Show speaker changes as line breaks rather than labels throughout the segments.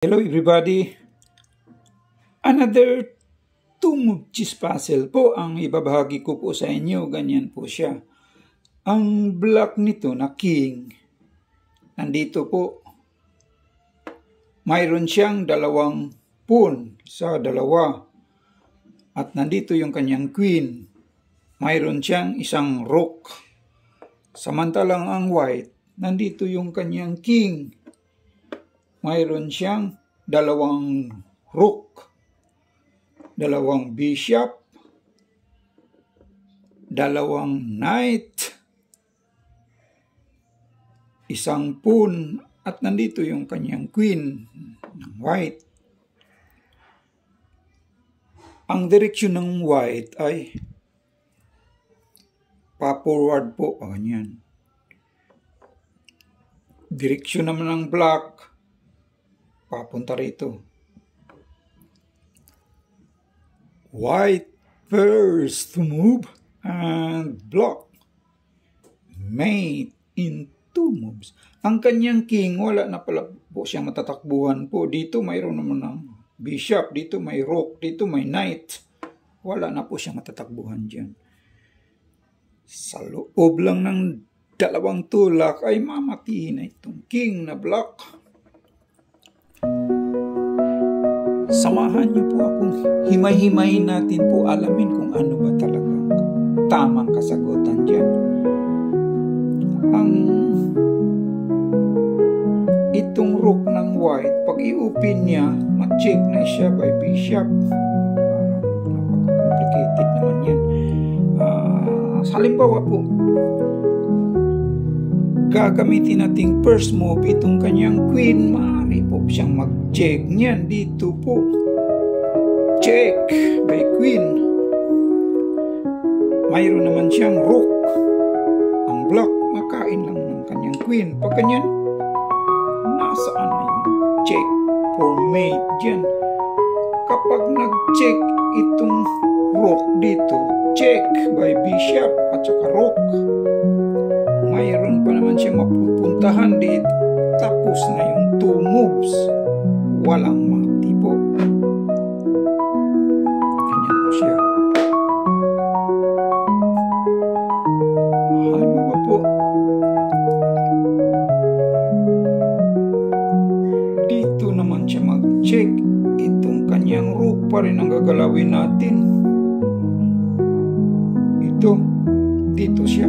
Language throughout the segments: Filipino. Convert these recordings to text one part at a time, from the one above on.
Hello everybody! Another two-move chess puzzle po ang ibabahagi ko po sa inyo. Ganyan po siya. Ang block nito na king, nandito po. Mayroon siyang dalawang pawn sa dalawa. At nandito yung kanyang queen. Mayroon siyang isang rook. Samantalang ang white, nandito yung kanyang king. Mayroon siyang dalawang rook, dalawang bishop, dalawang knight, isang pawn, at nandito yung kanyang queen ng white. Ang direksyon ng white ay pa-forward po, ganyan. Direksyon naman ng black, papunta rito. White first to move and block. Mate in two moves. Ang kanyang king, wala na pala po siyang matatakbuhan po. Dito mayroon naman ng bishop, dito may rook, dito may knight. Wala na po siyang matatakbuhan dyan. Sa loob lang ng dalawang tulak ay mamatiin na itong king na block. Samahan niyo po akong himay-himayin natin po, alamin kung ano ba talaga tamang kasagutan dyan. Itong rook ng white, pag i-open niya, ma-check na siya by bishop. Napaka-complicated naman yan. Halimbawa po, gagamitin nating first move itong kanyang queen. Maaari po siyang mag-check niyan. Dito po, check by queen. Mayroon naman siyang rook. Ang block, makain lang ng kanyang queen. Pag ganyan, nasaan na yung check for mate dyan? Kapag nag-check itong rook dito, check by bishop at saka rook. Mayroon pa naman siyang mapupuntahan dito. Tapos na yung two moves. Walang mati po. Ganyan po siya. Halimbawa po, dito naman siya mag-check. Itong kanyang rook pa rin ang gagalawin natin. Ito, dito siya.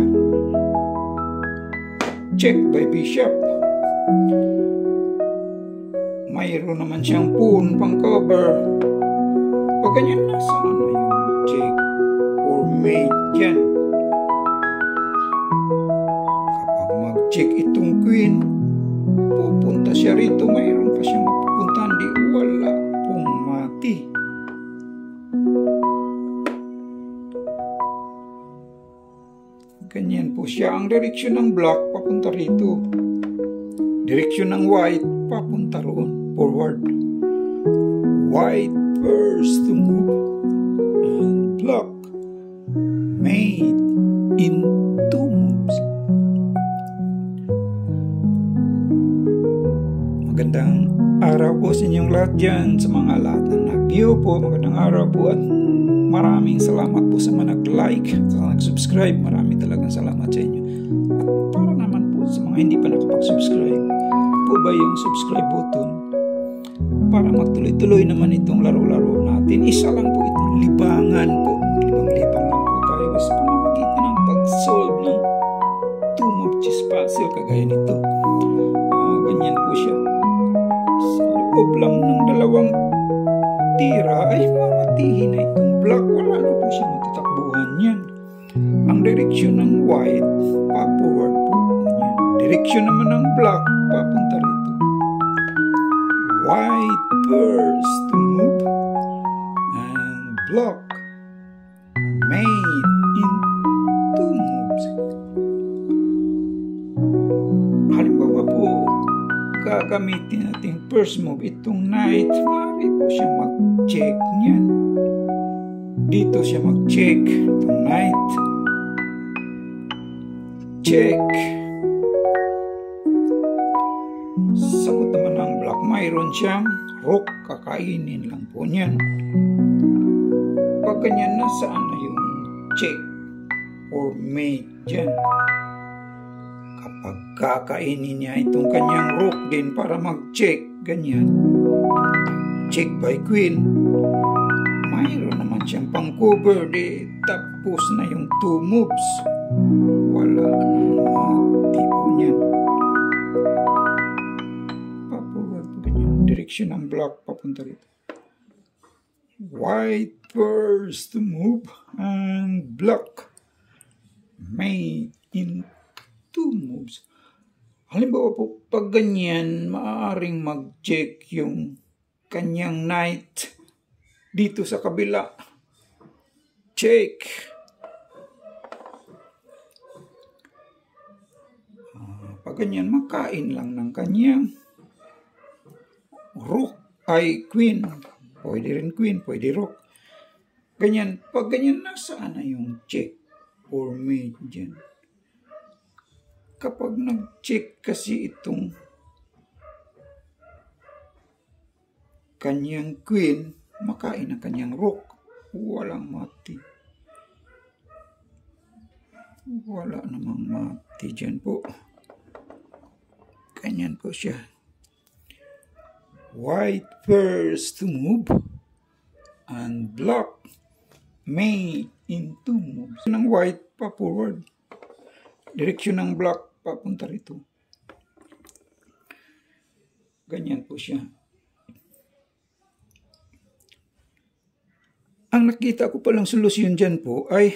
Check by bishop. Mayroon naman siyang pawn pang cover. Pag ganyan, nasaan na yung check or mate yan? Kapag mag-check itong queen, pupunta siya rito. Mayroon pa siyang mapupuntahan. Di wala pong mati. Ganyan po siya. Ang direksyon ng black, papunta rito. Direksyon ng white, papunta roon. Forward. White first to move and block. Mate in two moves. Magandang araw po sa inyong lahat dyan. Sa mga lahat na nag-view po, magandang araw po at maraming salamat po sa mga nag-like, sa nag-subscribe. Maraming talagang salamat sa inyo. At para naman po sa mga hindi pa nakapag-subscribe, po ba yung subscribe button para magtuloy-tuloy naman itong laro-laro natin. Isa lang po itong libangan po. Libang-libang lang po tayo sa pamamagitan ng pag-solve ng two-move chess puzzle kagaya nito. Ganyan po siya. Sa loob lang ng dalawang tira ay mamatihin na itong black. Wala na po siyang matatakbuhan yan. Ang direksyon ng white, pa-forward po. Ganyan. Direksyon naman ng black, papunta rito. White first to move and block. Mate in two moves. Halimbawa po, gagamitin natin first move itong knight. Maaari po siyang mag-check niyan. Dito siya mag-check itong knight. Check. Sagot naman ng black, mayroon siyang rook, kakainin lang po niyan. Pag ganyan, nasaan na yung check or mate dyan? Kapag kakainin niya itong kanyang rook din para mag-check, ganyan, check by queen, mayroon naman siyang pang-cover, di tapos na yung 2 moves. Wala na mati po niyan. Papulat po ganyan, direksyon ng block papunta rito. White first to move and block mate in 2 moves. Halimbawa po, pag ganyan, maaaring mag-check yung kanyang knight dito sa kabila. Check. Pag ganyan, makain lang ng kanyang rook ay queen. Pwede rin queen, pwede rook. Ganyan, pag ganyan, nasaan na yung check or mate dyan? Kapag nag-check kasi itong kanyang queen, makain ang kanyang rook. Walang mati. Wala namang mati dyan po. Ganyan po siya. White first to move and block mate in 2 moves. Ng white pa forward. Direksyon ng block papunta rito. Ganyan po siya. Ang nakita ko palang solusyon dyan po ay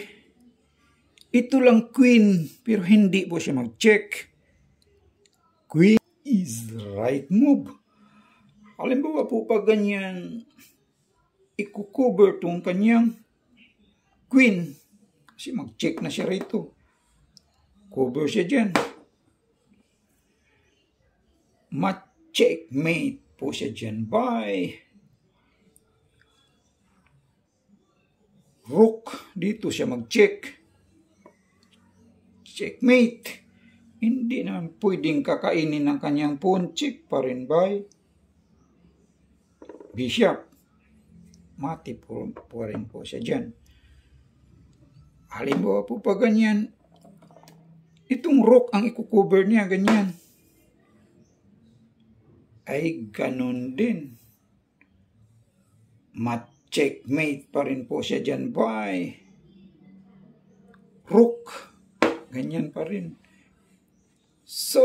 ito lang queen, pero hindi po siya mag-check. Queen is the right move. Halimbawa po pag ganyan, i-cover tong kanyang queen. Kasi mag-check na siya rito. Cover siya dyan. Ma-checkmate po siya dyan by rook. Dito siya mag-check. Checkmate. Hindi na pwedeng kakainin ng kanyang pawn. Check pa rin by bishop. Mati po rin po siya dyan. Halimbawa po pag ganyan, itong rook ang i-cover niya, ganyan. Ay ganun din. Ma-checkmate pa rin po siya dyan by rook. Ganyan pa rin. So,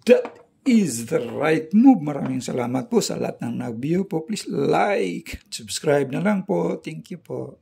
that is the right move. Maraming salamat po sa lahat ng nag-view po. Please like, subscribe na lang po. Thank you po.